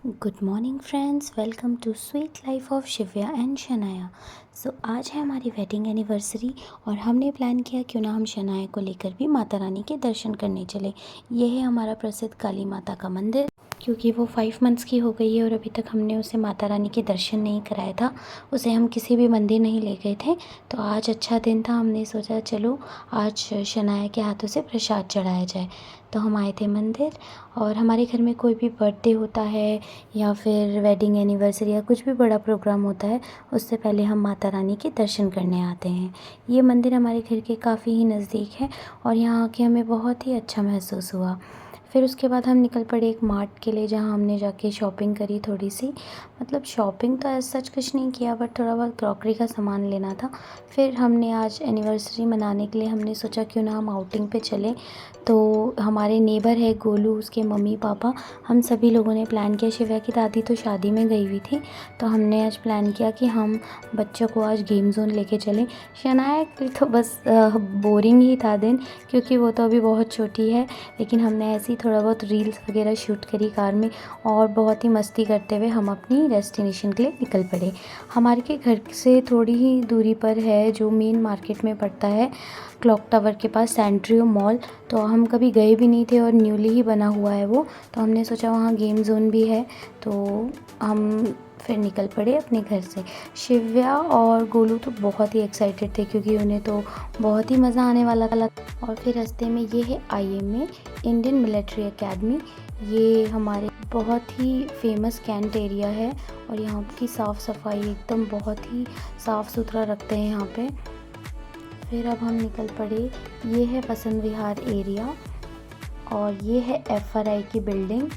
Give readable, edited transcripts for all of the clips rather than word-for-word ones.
Good morning friends, welcome to sweet life of Shivya and Shanaya. So आज है हमारी wedding anniversary और हमने प्लान किया क्यों ना हम शनाया को लेकर भी माता रानी के दर्शन करने चले। ये है हमारा प्रसिद्ध काली माता का मंदिर। क्योंकि वो 5 मंथ्स की हो गई है और अभी तक हमने उसे माता रानी के दर्शन नहीं कराया था, उसे हम किसी भी मंदिर नहीं ले गए थे। तो आज अच्छा दिन था, हमने सोचा चलो आज शनाया के हाथों से प्रसाद चढ़ाया जाए। तो हम आए थे मंदिर। और हमारे घर में कोई भी बर्थडे होता है या फिर वेडिंग एनिवर्सरी या कुछ भी बड़ा प्रोग्राम होता है, उससे पहले हम माता रानी के दर्शन करने आते हैं। ये मंदिर हमारे घर के काफ़ी ही नज़दीक है और यहाँ आके हमें बहुत ही अच्छा महसूस हुआ। फिर उसके बाद हम निकल पड़े एक मार्ट के लिए, जहाँ हमने जाके शॉपिंग करी थोड़ी सी। मतलब शॉपिंग तो ऐसा सच कुछ नहीं किया, बट थोड़ा बहुत क्रॉकरी का सामान लेना था। फिर हमने आज एनिवर्सरी मनाने के लिए हमने सोचा क्यों ना हम आउटिंग पे चलें। तो हमारे नेबर है गोलू, उसके मम्मी पापा, हम सभी लोगों ने प्लान किया। शिव्या की दादी तो शादी में गई हुई थी, तो हमने आज प्लान किया कि हम बच्चों को आज गेम जोन लेके चलें। शनाया के लिए तो बस बोरिंग ही था दिन, क्योंकि वो तो अभी बहुत छोटी है। लेकिन हमने ऐसे ही थोड़ा बहुत रील्स वगैरह शूट करी कार में और बहुत ही मस्ती करते हुए हम अपनी डेस्टिनेशन के लिए निकल पड़े। हमारे के घर से थोड़ी ही दूरी पर है, जो मेन मार्केट में पड़ता है, क्लॉक टावर के पास सेंट्रियो मॉल। तो हम कभी गए भी नहीं थे और न्यूली ही बना हुआ है वो, तो हमने सोचा वहाँ गेम जोन भी है। तो हम फिर निकल पड़े अपने घर से। शिव्या और गोलू तो बहुत ही एक्साइटेड थे, क्योंकि उन्हें तो बहुत ही मज़ा आने वाला था। और फिर रास्ते में ये है IMA, इंडियन मिलिट्री एकेडमी। ये हमारे बहुत ही फेमस कैंट एरिया है और यहाँ की साफ़ सफाई एकदम बहुत ही साफ़ सुथरा रखते हैं यहाँ पे। फिर अब हम निकल पड़े। ये है वसंत विहार एरिया और ये है FRI की बिल्डिंग,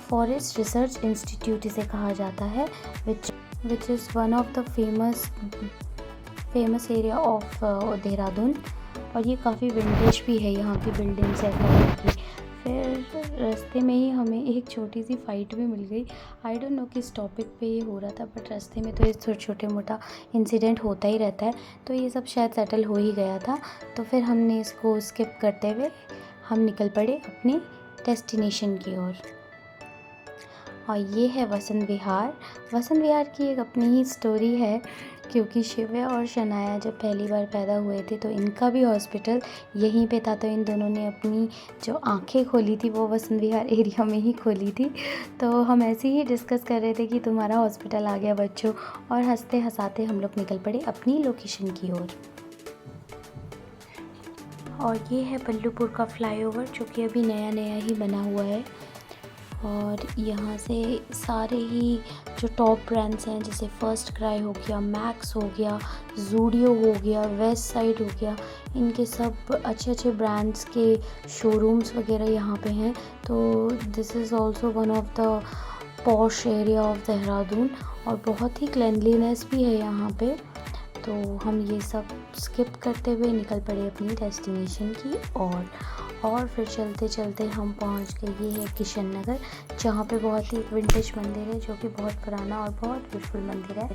फॉरेस्ट रिसर्च इंस्टीट्यूट इसे कहा जाता है, which is one of the famous area of Dehradun. और ये काफ़ी विंटेज भी है यहाँ की बिल्डिंग्स FRI की। फिर रास्ते में ही हमें एक छोटी सी फ़ाइट भी मिल गई। आई डोंट नो किस टॉपिक पे ये हो रहा था, बट रास्ते में तो ये छोटे मोटा इंसिडेंट होता ही रहता है, तो ये सब शायद सेटल हो ही गया था। तो फिर हमने इसको स्किप करते हुए हम निकल पड़े अपने डेस्टिनेशन की ओर। और ये है वसंत विहार। वसंत विहार की एक अपनी ही स्टोरी है, क्योंकि शिव्या और शनाया जब पहली बार पैदा हुए थे तो इनका भी हॉस्पिटल यहीं पे था। तो इन दोनों ने अपनी जो आंखें खोली थी वो वसंत विहार एरिया में ही खोली थी। तो हम ऐसे ही डिस्कस कर रहे थे कि तुम्हारा हॉस्पिटल आ गया बच्चों, और हंसते हंसाते हम लोग निकल पड़े अपनी लोकेशन की ओर। और ये है बल्लूपुर का फ्लाईओवर, जो कि अभी नया नया ही बना हुआ है। और यहाँ से सारे ही जो टॉप ब्रांड्स हैं, जैसे फर्स्ट क्राई हो गया, मैक्स हो गया, ज़ूडियो हो गया, वेस्ट साइड हो गया, इनके सब अच्छे अच्छे ब्रांड्स के शोरूम्स वगैरह यहाँ पे हैं। तो this is also one of the posh area of Dehradun, और बहुत ही क्लेanलीनेस भी है यहाँ पे। तो हम ये सब स्किप करते हुए निकल पड़े अपनी डेस्टिनेशन की ओर। और फिर चलते चलते हम पहुंच गए, ये है किशन नगर, जहाँ पे बहुत ही एक विंटेज मंदिर है, जो कि बहुत पुराना और बहुत ब्यूटीफुल मंदिर है।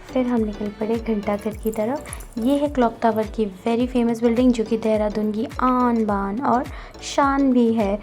फिर हम निकल पड़े घंटाघर की तरफ। ये है क्लॉक टावर की वेरी फेमस बिल्डिंग, जो कि देहरादून की आन बान और शान भी है।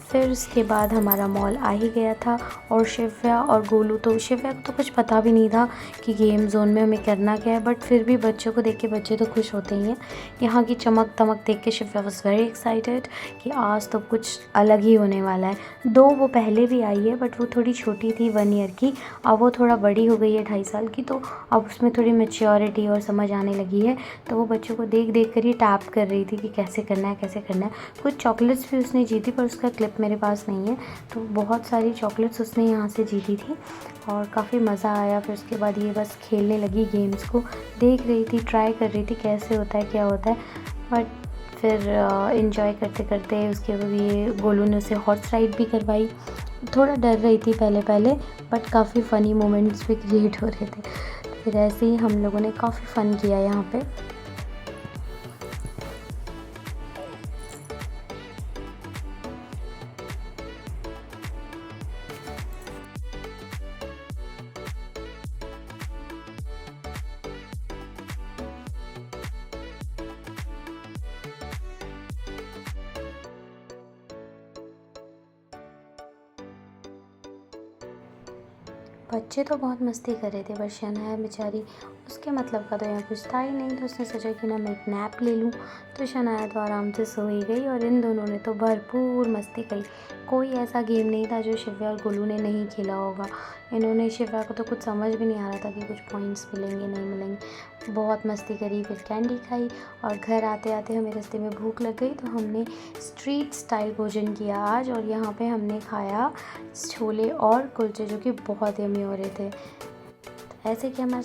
फिर उसके बाद हमारा मॉल आ ही गया था, और शिव्या और गोलू, तो शिव्या को तो कुछ पता भी नहीं था कि गेम जोन में हमें करना क्या है, बट फिर भी बच्चों को देख के बच्चे तो खुश होते ही हैं। यहाँ की चमक दमक देख के शिव्या वॉज वेरी एक्साइटेड कि आज तो कुछ अलग ही होने वाला है। दो वो पहले भी आई है, बट वो थोड़ी छोटी थी 1 ईयर की, अब वो थोड़ा बड़ी हो गई है 2.5 साल की, तो अब उसमें थोड़ी मैच्योरिटी और समझ आने लगी है। तो वो बच्चों को देख देख कर ही टैप कर रही थी कि कैसे करना है कैसे करना है। कुछ चॉकलेट्स भी उसने जीती, पर उसका क्लिप मेरे पास नहीं है। तो बहुत सारी चॉकलेट्स उसने यहाँ से जीती थी और काफ़ी मज़ा आया। फिर उसके बाद ये बस खेलने लगी, गेम्स को देख रही थी, ट्राई कर रही थी कैसे होता है क्या होता है। बट फिर इन्जॉय करते करते उसके बाद ये गोलू ने उसे हॉर्स राइड भी करवाई। थोड़ा डर रही थी पहले पहले, बट काफ़ी फ़नी मोमेंट्स भी क्रिएट हो रहे थे। फिर ऐसे ही हम लोगों ने काफ़ी फ़न किया यहाँ पे। बच्चे तो बहुत मस्ती कर रहे थे पर शनाया बेचारी उसके मतलब का तो यहाँ कुछ था ही नहीं, तो उसने सोचा कि ना मैं एक नैप ले लूँ। तो शनाया तो आराम से सो ही गई और इन दोनों ने तो भरपूर मस्ती करी। कोई ऐसा गेम नहीं था जो शिव्या और गोलू ने नहीं खेला होगा। इन्होंने, शिव्या को तो कुछ समझ भी नहीं आ रहा था कि कुछ पॉइंट्स मिलेंगे नहीं मिलेंगे। बहुत मस्ती करी, फिर कैंडी खाई और घर आते आते हमें रास्ते में भूख लग गई तो हमने स्ट्रीट स्टाइल भोजन किया आज, और यहाँ पे हमने खाया छोले और कुलचे जो कि बहुत यम्मी हो रहे थे। तो ऐसे कि हमारे